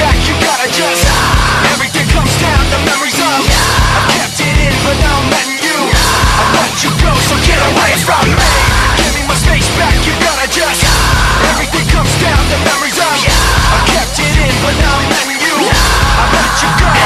back, you gotta just everything comes down to memories of I kept it in, but now I'm letting you I let you go, so get away from me. Give me my space back, you gotta just everything comes down to memories of I kept it in, but now I'm letting you I let you go.